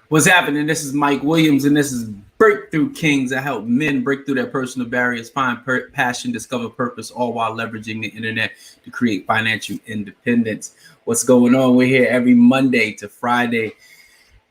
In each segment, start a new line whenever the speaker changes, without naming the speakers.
What's happening? This is Mike Williams, and this is Breakthrough Kings. I help men break through their personal barriers, find passion, discover purpose, all while leveraging the internet to create financial independence. What's going on? We're here every Monday to Friday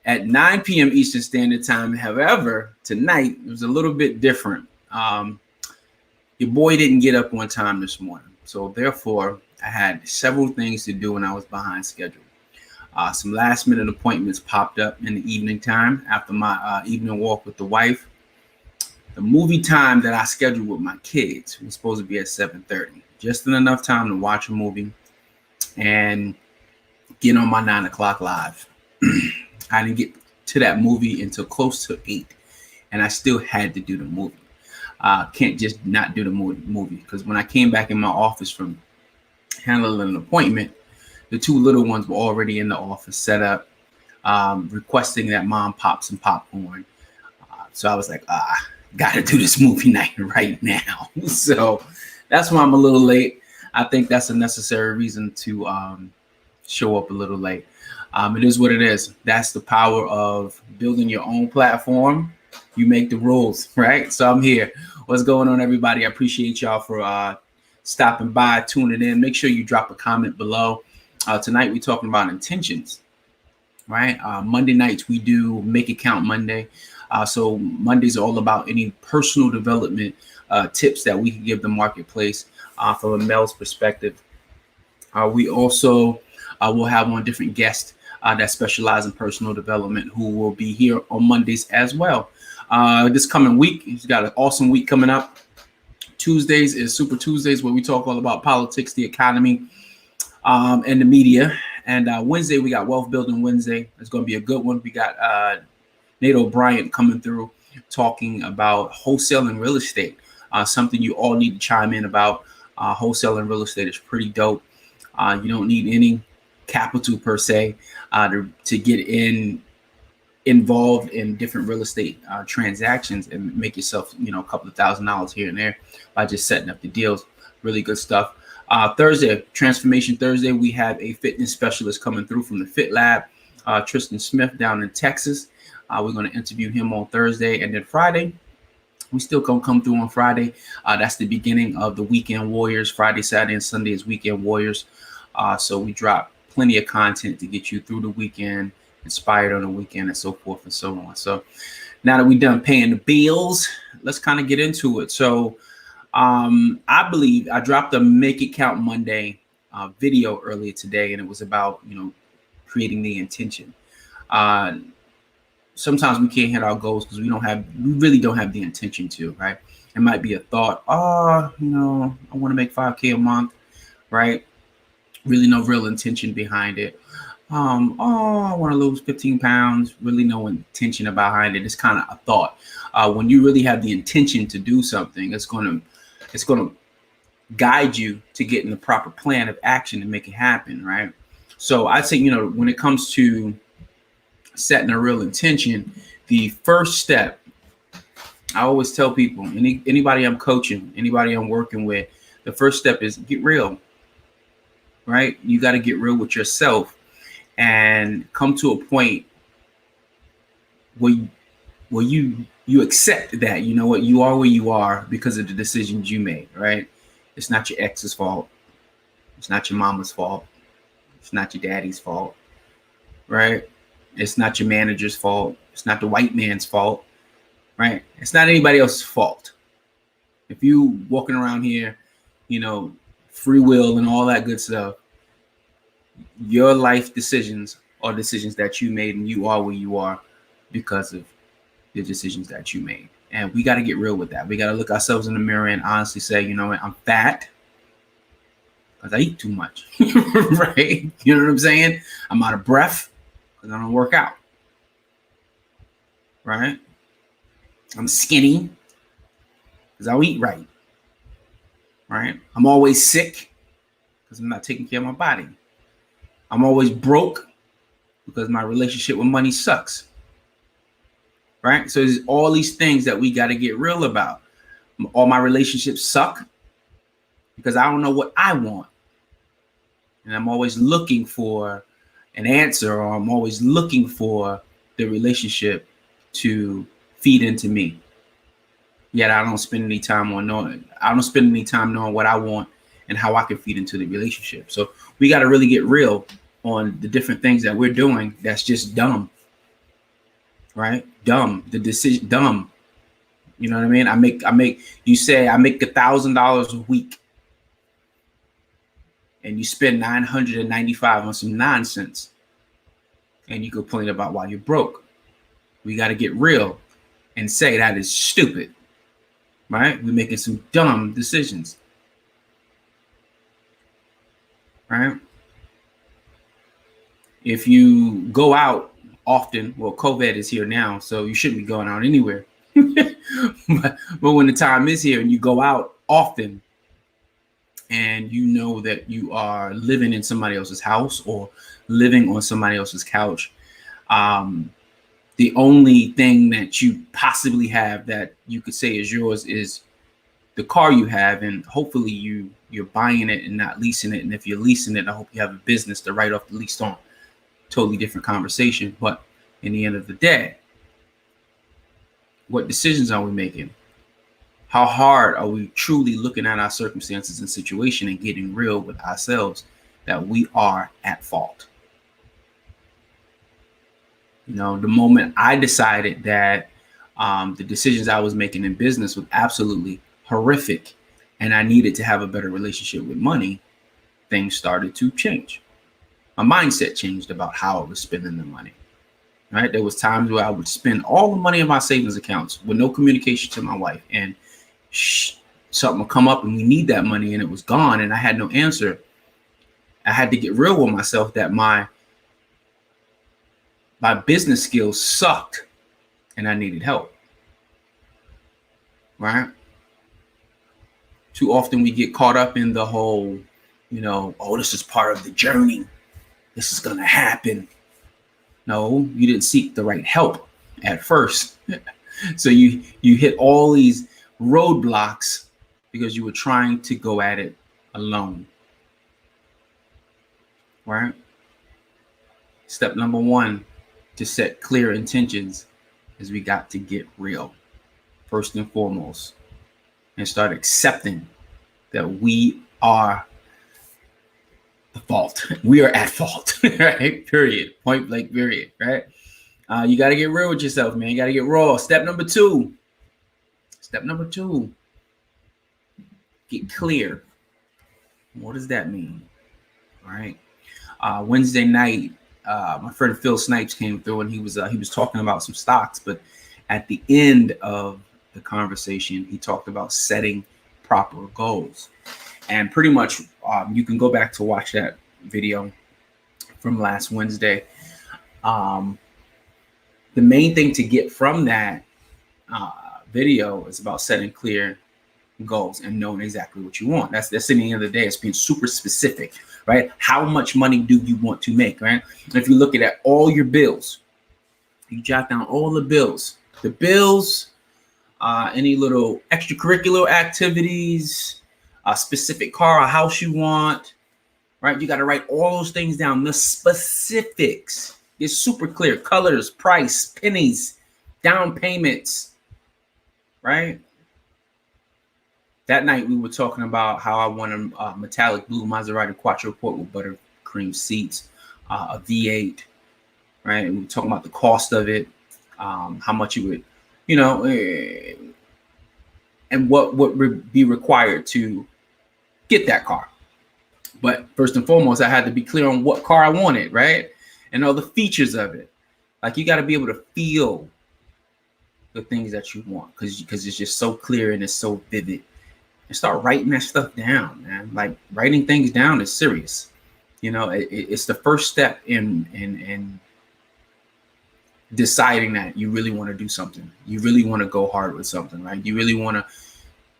at 9 p.m. Eastern Standard Time. However, tonight it was a little bit different. Your boy didn't get up on time this morning, so therefore I had several things to do and I was behind schedule. Some last minute appointments popped up in the evening time after my evening walk with the wife. The movie time that I scheduled with my kids was supposed to be at 7:30, just enough time to watch a movie and get on my 9 o'clock live. I didn't get to that movie until close to 8, and I still had to do the movie. Can't just not do the movie because when I came back in my office from handling an appointment, the two little ones were already in the office set up, requesting that mom pop some popcorn. So I was like, gotta do this movie night right now. So that's why I'm a little late. I think that's a necessary reason to show up a little late. It is what it is. That's the power of building your own platform. You make the rules, right? So I'm here. What's going on, everybody? I appreciate y'all for stopping by, tuning in. Make sure you drop a comment below. Tonight we're talking about intentions, right? Monday nights we do Make It Count Monday. So Mondays are all about any personal development tips that we can give the marketplace from a male's perspective. We also will have on different guests that specialize in personal development who will be here on Mondays as well. This coming week, he's got an awesome week coming up. Tuesdays is Super Tuesdays, where we talk all about politics, the economy, and the media. And Wednesday, we got Wealth Building Wednesday. It's going to be a good one. We got Nate O'Brien coming through talking about wholesale and real estate, something you all need to chime in about. Wholesale and real estate is pretty dope. You don't need any capital per se to get involved in different real estate transactions and make yourself, a couple of $1,000s here and there by just setting up the deals. Really good stuff. Thursday, Transformation Thursday, we have a fitness specialist coming through from the Fit Lab, Tristan Smith down in Texas. We're going to interview him on Thursday. And then Friday, we still gonna come through on Friday. That's the beginning of the Weekend Warriors. Friday, Saturday, and Sunday is Weekend Warriors. So we drop plenty of content to get you through the weekend, inspired on the weekend, and so forth and so on. So now that we're done paying the bills, let's kind of get into it. So I believe I dropped a Make It Count Monday video earlier today, and it was about, creating the intention. Sometimes we can't hit our goals because we really don't have the intention to, right? It might be a thought, I want to make 5K a month, right? Really no real intention behind it. I want to lose 15 pounds, really no intention behind it. It's kind of a thought. When you really have the intention to do something, it's going to guide you to get in the proper plan of action to make it happen, right? So I'd say, when it comes to setting a real intention, the first step, I always tell people, anybody I'm coaching, anybody I'm working with, the first step is get real, right? You got to get real with yourself and come to a point where you accept that, you know what, you are where you are because of the decisions you made, right? It's not your ex's fault. It's not your mama's fault. It's not your daddy's fault, right? It's not your manager's fault. It's not the white man's fault, right? It's not anybody else's fault. If you walking around here, free will and all that good stuff, your life decisions are decisions that you made, and you are where you are because of the decisions that you made. And we got to get real with that. We got to look ourselves in the mirror and honestly say, I'm fat because I eat too much, right? You know what I'm saying? I'm out of breath because I don't work out, right? I'm skinny because I don't eat right, right? I'm always sick because I'm not taking care of my body. I'm always broke because my relationship with money sucks, right? So there's all these things that we got to get real about. All my relationships suck because I don't know what I want. And I'm always looking for an answer, or I'm always looking for the relationship to feed into me. Yet I don't spend any time knowing what I want and how I can feed into the relationship. So we got to really get real on the different things that we're doing that's just dumb. Right? Dumb. The decision dumb. You know what I mean? I make $1,000 a week and you spend $995 on some nonsense. And you complain about why you're broke. We got to get real and say that is stupid. Right? We're making some dumb decisions. Right? If you go out often, well, COVID is here now, so you shouldn't be going out anywhere. but when the time is here and you go out often and you know that you are living in somebody else's house or living on somebody else's couch, the only thing that you possibly have that you could say is yours is the car you have, and hopefully you're buying it and not leasing it. And if you're leasing it, I hope you have a business to write off the lease on. Totally different conversation. But in the end of the day, what decisions are we making? How hard are we truly looking at our circumstances and situation and getting real with ourselves that we are at fault? You know, the moment I decided that the decisions I was making in business was absolutely horrific and I needed to have a better relationship with money, things started to change. My mindset changed about how I was spending the money. Right? There was times where I would spend all the money in my savings accounts with no communication to my wife, and something would come up and we need that money and it was gone and I had no answer. I had to get real with myself that my business skills sucked and I needed help. Right? Too often we get caught up in the whole, oh, this is part of the journey. This is going to happen. No, you didn't seek the right help at first. So you hit all these roadblocks because you were trying to go at it alone. Right? Step number 1 to set clear intentions is we got to get real first and foremost and start accepting that we are the fault. We are at fault, right? Period. Point blank, period, right? You got to get real with yourself, man. You got to get raw. Step number 2, get clear. What does that mean? All right. Wednesday night, my friend Phil Snipes came through and he was talking about some stocks, but at the end of the conversation, he talked about setting proper goals. And pretty much you can go back to watch that video from last Wednesday. The main thing to get from that video is about setting clear goals and knowing exactly what you want. That's in the end of the day, it's being super specific, right? How much money do you want to make, right? And if you look at all your bills, you jot down all the bills, any little extracurricular activities, a specific car or house you want, right? You got to write all those things down. The specifics is super clear. Colors, price, pennies, down payments, right? That night we were talking about how I want a metallic blue Maserati Quattroporte with buttercream seats, a V8, right? And we were talking about the cost of it, how much it would, and what would be required to get that car. But first and foremost, I had to be clear on what car I wanted, right? And all the features of it. Like, you got to be able to feel the things that you want because it's just so clear and it's so vivid. And start writing that stuff down, man. Like, writing things down is serious. It's the first step in deciding that you really want to do something. You really want to go hard with something, right? You really want to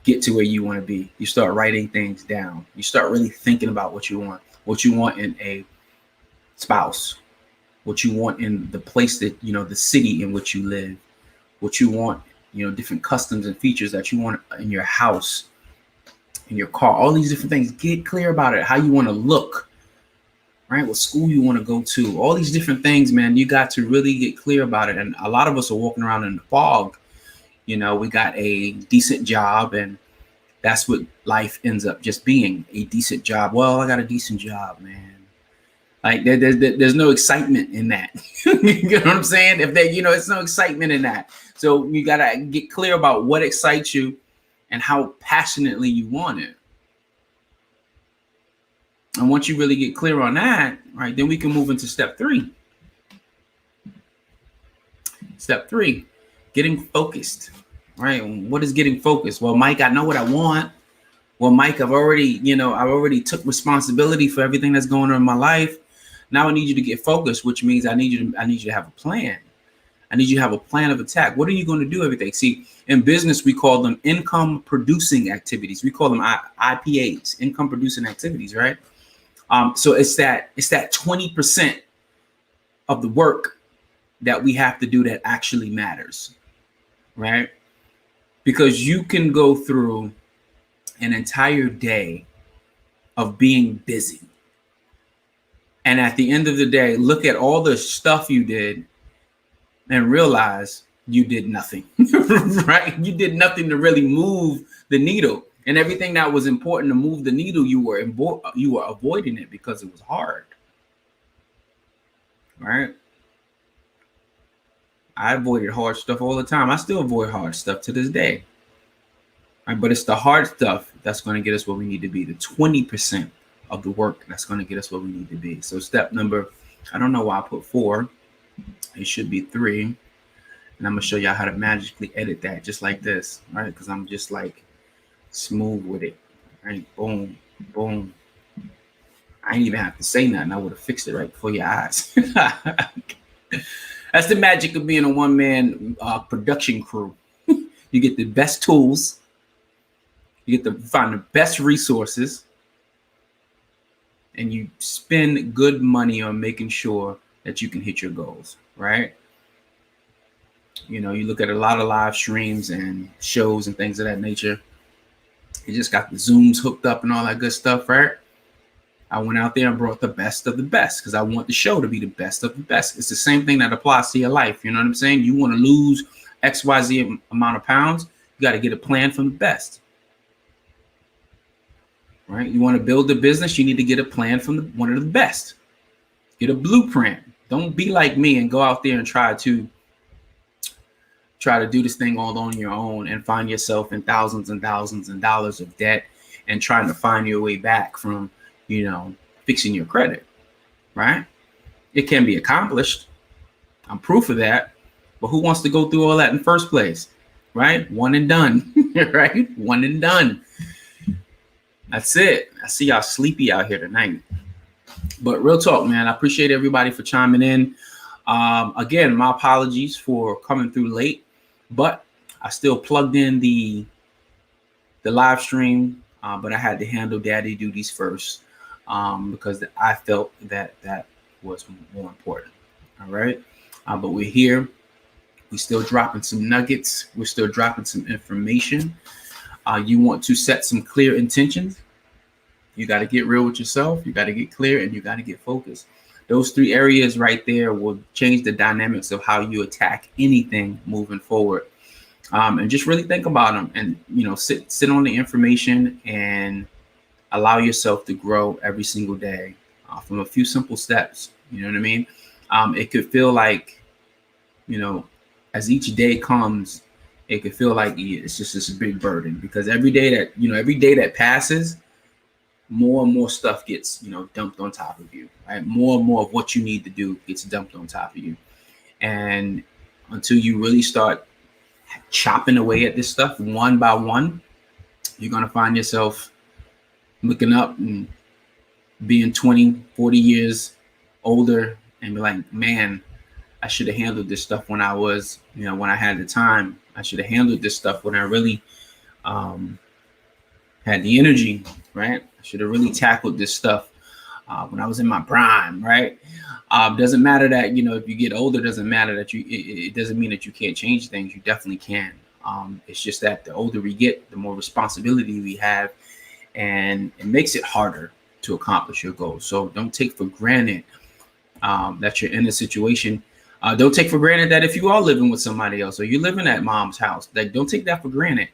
get to where you want to be. You start writing things down. You start really thinking about what you want in a spouse, what you want in the place that, the city in which you live, what you want, different customs and features that you want in your house, in your car, all these different things. Get clear about it, how you want to look, right? What school you want to go to, all these different things, man. You got to really get clear about it. And a lot of us are walking around in the fog. You know, we got a decent job, and that's what life ends up just being, a decent job. Well, I got a decent job, man. Like there's no excitement in that. You know what I'm saying? If they, it's no excitement in that. So you gotta get clear about what excites you and how passionately you want it. And once you really get clear on that, right, then we can move into step 3. Step 3, getting focused. Right? What is getting focused? Well, Mike, I know what I want. Well, Mike, I've already took responsibility for everything that's going on in my life. Now I need you to get focused, which means I need you to have a plan. I need you to have a plan of attack. What are you going to do every day? See, in business, we call them income producing activities. We call them IPAs, income producing activities, right? So it's that 20% of the work that we have to do that actually matters, right? Because you can go through an entire day of being busy, and at the end of the day, look at all the stuff you did and realize you did nothing, right? You did nothing to really move the needle. And everything that was important to move the needle, you were avoiding it because it was hard, right? I avoided hard stuff all the time. I still avoid hard stuff to this day. Right? But it's the hard stuff that's going to get us where we need to be. The 20% of the work that's going to get us where we need to be. So step number, I don't know why I put 4. It should be 3. And I'm going to show y'all how to magically edit that just like this, right? Because I'm just like smooth with it, right? Boom, boom. I didn't even have to say nothing. I would have fixed it right before your eyes. That's the magic of being a one-man production crew. You get the best tools. You get to find the best resources. And you spend good money on making sure that you can hit your goals, right? You look at a lot of live streams and shows and things of that nature. You just got the Zooms hooked up and all that good stuff, right? I went out there and brought the best of the best because I want the show to be the best of the best. It's the same thing that applies to your life. You know what I'm saying? You want to lose XYZ amount of pounds, you got to get a plan from the best. Right? You want to build a business, you need to get a plan from one of the best. Get a blueprint. Don't be like me and go out there and try to do this thing all on your own and find yourself in thousands and thousands of dollars of debt and trying to find your way back from, fixing your credit, right? It can be accomplished. I'm proof of that. But who wants to go through all that in the first place, right? One and done, right? One and done. That's it. I see y'all sleepy out here tonight. But real talk, man, I appreciate everybody for chiming in. Again, my apologies for coming through late, but I still plugged in the live stream, but I had to handle daddy duties first because I felt that was more important. All right. But we're here. We're still dropping some nuggets. We're still dropping some information. You want to set some clear intentions. You got to get real with yourself. You got to get clear and you got to get focused. Those 3 areas right there will change the dynamics of how you attack anything moving forward. And just really think about them and, sit on the information and allow yourself to grow every single day from a few simple steps. You know what I mean? It could feel like, as each day comes, it could feel like it's just this big burden because every day that passes, more and more stuff gets, dumped on top of you, right? More and more of what you need to do gets dumped on top of you. And until you really start chopping away at this stuff one by one, you're going to find yourself looking up and being 20, 40 years older and be like, man, I should have handled this stuff when I was, when I had the time. I should have handled this stuff when I really had the energy, right? I should have really tackled this stuff when I was in my prime, right? Doesn't matter that, if you get older, doesn't matter that it doesn't mean that you can't change things. You definitely can. It's just that the older we get, the more responsibility we have, and it makes it harder to accomplish your goals. So don't take for granted that you're in a situation. Don't take for granted that if you are living with somebody else or you're living at mom's house, like don't take that for granted.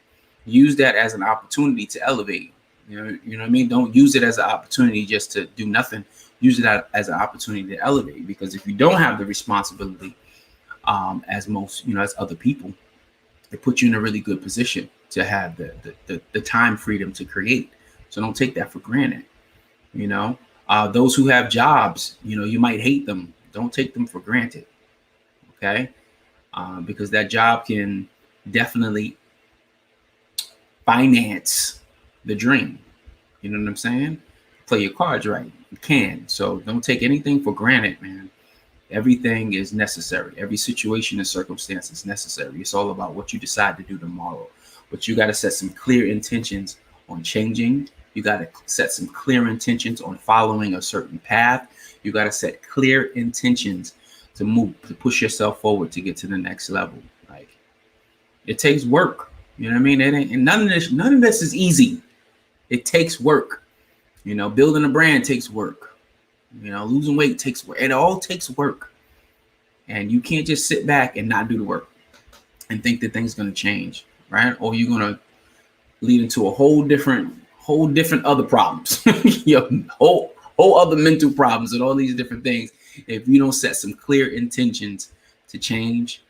Use that as an opportunity to elevate. You know what I mean? Don't use it as an opportunity just to do nothing. Use it as an opportunity to elevate. Because if you don't have the responsibility, as most, as other people, it puts you in a really good position to have the time freedom to create. So don't take that for granted. Those who have jobs, you might hate them. Don't take them for granted. Okay. Because that job can definitely finance the dream. You know what I'm saying? Play your cards right. You can. So don't take anything for granted, man. Everything is necessary. Every situation and circumstance is necessary. It's all about what you decide to do tomorrow. But you got to set some clear intentions on changing. You got to set some clear intentions on following a certain path. You got to set clear intentions to move, to push yourself forward to get to the next level. Like, it takes work. You know what I mean? And none of this is easy. It takes work. Building a brand takes work. Losing weight takes work. It all takes work. And you can't just sit back and not do the work and think that things are going to change, right? Or you're going to lead into a whole different other problems, whole other mental problems and all these different things. If you don't set some clear intentions to change,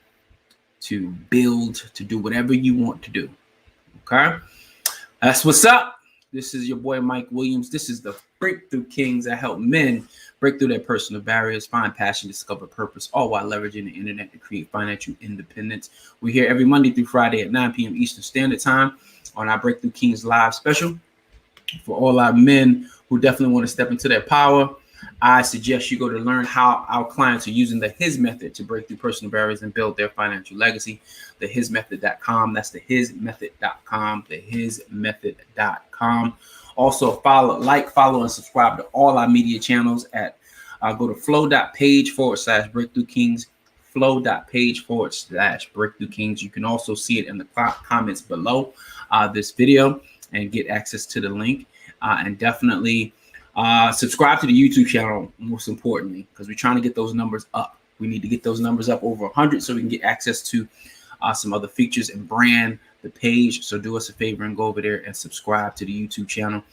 to build, to do whatever you want to do. Okay. That's what's up. This is your boy, Mike Williams. This is the Breakthrough Kings that help men break through their personal barriers, find passion, discover purpose, all while leveraging the internet to create financial independence. We're here every Monday through Friday at 9 p.m. Eastern Standard Time on our Breakthrough Kings live special. For all our men who definitely want to step into their power, I suggest you go to learn how our clients are using the HIS method to break through personal barriers and build their financial legacy. The hismethod.com. That's the hismethod.com. The hismethod.com. Also follow, and subscribe to all our media channels at go to flow.page/breakthrough kings. Flow.page/breakthrough kings. You can also see it in the comments below this video and get access to the link. And definitely subscribe to the YouTube channel, most importantly, because we're trying to get those numbers up. We need to get those numbers up over 100 so we can get access to some other features and brand the page. So do us a favor and go over there and subscribe to the YouTube channel.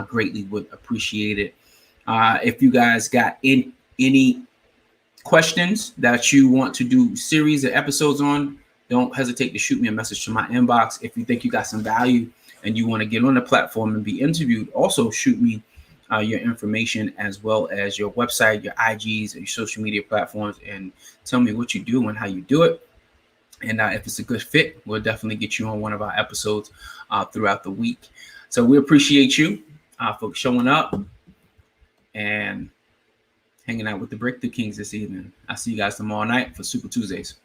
Greatly would appreciate it. If you guys got any questions that you want to do series of episodes on, don't hesitate to shoot me a message to my inbox. If you think you got some value and you want to get on the platform and be interviewed, also shoot me your information as well as your website, your IGs, and your social media platforms, and tell me what you do and how you do it. And if it's a good fit, we'll definitely get you on one of our episodes throughout the week. So we appreciate you for showing up and hanging out with the Breakthrough Kings this evening. I'll see you guys tomorrow night for Super Tuesdays.